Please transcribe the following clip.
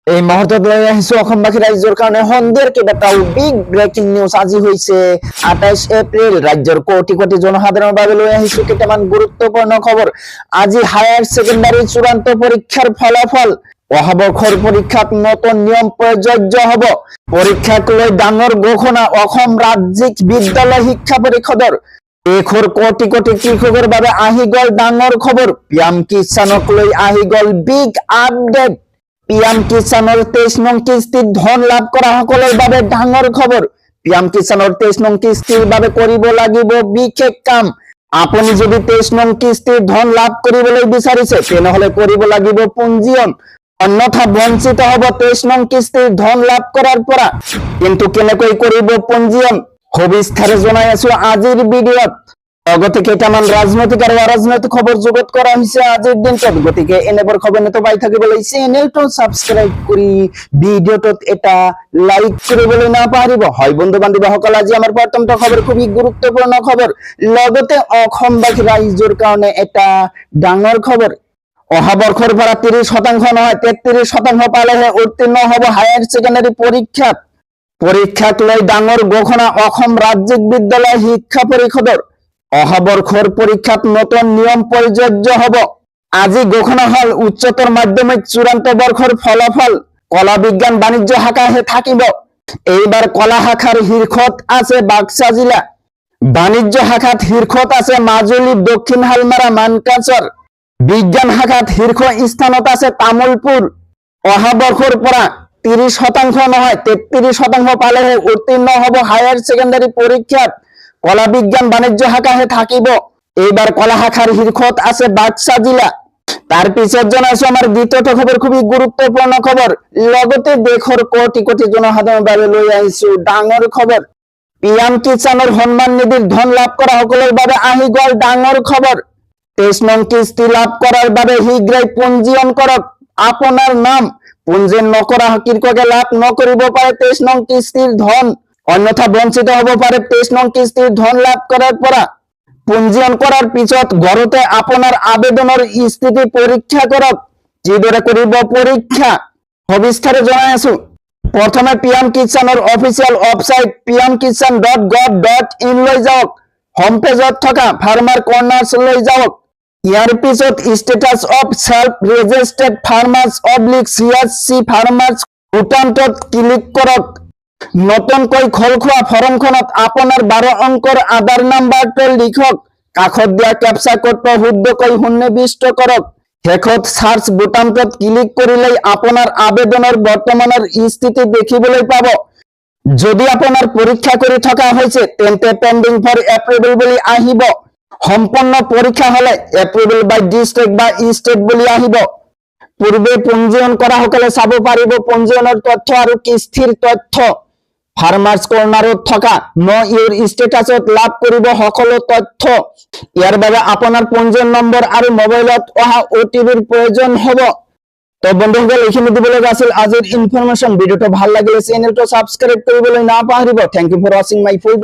এই মুহূৰ্তত লৈ আহিছো অসমবাসী ৰাইজৰ কাৰণে সন্ধিয়াৰ কেইবাটাও বিগ ব্ৰেকিং নিউজ। আজি হৈছে 28 এপ্ৰিল। ৰাজ্যৰ কোটি কোটি জনসাধাৰণৰ বাবে লৈ আহিছো কেইটামান গুৰুত্বপূৰ্ণ খবৰ। আজি হায়াৰ ছেকেণ্ডাৰী চূড়ান্ত পৰীক্ষাৰ ফলাফল। অহা বৰ্ষৰ পৰীক্ষাত নতুন নিয়ম প্ৰযোজ্য হ'ব। পৰীক্ষাক লৈ ডাঙৰ ঘোষণা অসম ৰাজ্যিক বিদ্যালয় শিক্ষা পৰিষদৰ। দেশৰ কোটি কোটি কৃষকৰ বাবে আহি গ'ল ডাঙৰ খবৰ। পিএম কিষাণক লৈ আহি গ'ল বিগ আপডেট। পিএম কিষাণৰ 23 নং কিস্তিত ধন লাভ কৰা সকলৰ বাবে ডাঙৰ খবৰ। পিএম কিষাণৰ 23 নং কিস্তিৰ বাবে কৰিব লাগিব বিশেষ কাম। আপুনি যদি 23 নং কিস্তিৰ ধন লাভ কৰিবলৈ বিচাৰিছে তেনেহলে কৰিব লাগিব পঞ্জীয়ন, অন্যথা বঞ্চিত হ'ব 23 নং কিস্তিৰ ধন লাভ কৰাৰ পৰা। কিন্তু কেনেকৈ কৰিব পঞ্জীয়ন সবিস্তাৰে জনাই আছো আজিৰ ভিডিঅ'ত। লগতে কেইটামান ৰাজনৈতিক আৰু অৰাজনৈতিক খবৰ যোগত কৰা হৈছে আজিৰ দিনটোত। গতিকে এনেবোৰ খবৰ নিত পাই থাকিবলৈ চেনেলটো সাবস্ক্ৰাইব কৰি ভিডিঅ'টোত এটা লাইক কৰিবলৈ নাপাহৰিব। হয় বন্ধু বান্ধৱীসকল, আজি আমাৰ প্ৰথমটো খবৰ খুবই গুৰুত্বপূৰ্ণ খবৰ। লগতে অসমবাসী ৰাইজৰ কাৰণে এটা ডাঙৰ খবৰ। অহা বৰ্ষৰ পৰা 30% নহয় 33% পালেহে উত্তীৰ্ণ হ'ব হায়াৰ ছেকেণ্ডাৰী পৰীক্ষাত। পৰীক্ষাক লৈ ডাঙৰ ঘোষণা অসম ৰাজ্যিক বিদ্যালয় শিক্ষা পৰিষদৰ। অহা বৰ্ষৰ পৰীক্ষাত নতুন নিয়ম প্ৰযোজ্য হ'ব। আজি ঘোষণা হল উচ্চতৰ মাধ্যমিক চূড়ান্ত বৰ্ষৰ ফলাফল। কলা বিজ্ঞান বাণিজ্য শাখাহে থাকিব। এইবাৰ কলা শাখাৰ শীৰ্ষত আছে বাক্সা জিলা, বাণিজ্য শাখাত শীৰ্ষত আছে মাজুলী, দক্ষিণ হালমাৰা, মানকাছৰ। বিজ্ঞান শাখাত শীৰ্ষ স্থানত আছে তামুলপুৰ। অহা বৰ্ষৰ পৰা 30% নহয় 33% পালেহে উত্তীৰ্ণ হ'ব হায়াৰ ছেকেণ্ডাৰী পৰীক্ষাত। কলা বিজ্ঞান বাণিজ্য শাখাহে থাকিব। এইবাৰ কলা শাখাৰ শীৰ্ষত আছে বাক্সা জিলা। তাৰ পিছত জনাইছো আমাৰ দ্বিতীয়টো খবৰ, খুবই গুৰুত্বপূৰ্ণ খবৰ। লগতে দেশৰ কোটি কোটি জনসাধাৰণৰ বাবে লৈ আহিছো ডাঙৰ খবৰ। পিএম কিষাণৰ সন্মান নিধিৰ ধন লাভ কৰা সকলৰ বাবে আহি গ'ল ডাঙৰ খবৰ। 23 নং কিস্তি লাভ কৰাৰ বাবে শীঘ্ৰেই পঞ্জীয়ন কৰক আপোনাৰ নাম। পঞ্জীয়ন নকৰা কৃষকে লাভ নকৰিব পাৰে 23 নং কিস্তিৰ ধন, অন্যথা বঞ্চিত হ'ব পাৰে 23 নং কিস্তিৰ ধন লাভ কৰাৰ পৰা। পঞ্জীয়ন কৰাৰ পিছত ঘৰতে আপোনাৰ আবেদনৰ স্থিতি পৰীক্ষা কৰক। কিদৰে কৰিব পৰীক্ষা সবিস্তাৰে জনাই আছো। প্ৰথমে পিএম কিষাণৰ অফিচিয়েল ৱেবছাইট pmkishan.gov.in লৈ যাওক। হোম পেজত থকা ফাৰ্মাৰ কৰ্নাৰ্ছ লৈ যাওক। ইয়াৰ পিছত status of self registered farmers /CSC farmers ভুটানটোত ক্লিক কৰক। নতুনকৈ খোল খোৱা ফৰ্মখনত আপোনাৰ 12 অংকৰ আধাৰ নাম্বাৰটো লিখক। কাষত দিয়া কেপচা কোডটো শুদ্ধকৈ সন্নিৱিষ্ট কৰক। শেষত সাৰ্চ বুটামটোত ক্লিক কৰিলেই আপোনাৰ আবেদনৰ বৰ্তমানৰ স্থিতি দেখিবলৈ পাব। যদি আপোনাৰ পৰীক্ষা কৰি থকা হৈছে তেন্তে পেন্ডিং ফৰ এপ্ৰুভেল বুলি আহিব। সম্পূৰ্ণ পৰীক্ষা হলে এপ্ৰুভেল বাই ডিষ্ট্ৰিক্ট বা ষ্টেট বুলি আহিব। পূৰ্বে পঞ্জীয়ন কৰা সকলে চাব পাৰিব পঞ্জীয়নৰ তথ্য আৰু কিস্তিৰ তথ্য। ফাৰ্মাৰ্ছ কৰ্নাৰত থকা নো ইউৰ ষ্টেটাছত লাভ কৰিব সকলো তথ্য। ইয়াৰ বাবে আপোনাৰ পঞ্জীয়ন নম্বৰ আৰু মোবাইলত অহা OTPৰ প্ৰয়োজন হ'ব। তো বন্ধুসকল, এইখিনি দিবলৈ আছিল আজিৰ ইনফৰমেশ্যন। ভিডিঅটো ভাল লাগিলে চেনেলটো সাবস্ক্ৰাইব কৰিবলৈ নাপাহৰিব। Thank you for watching my full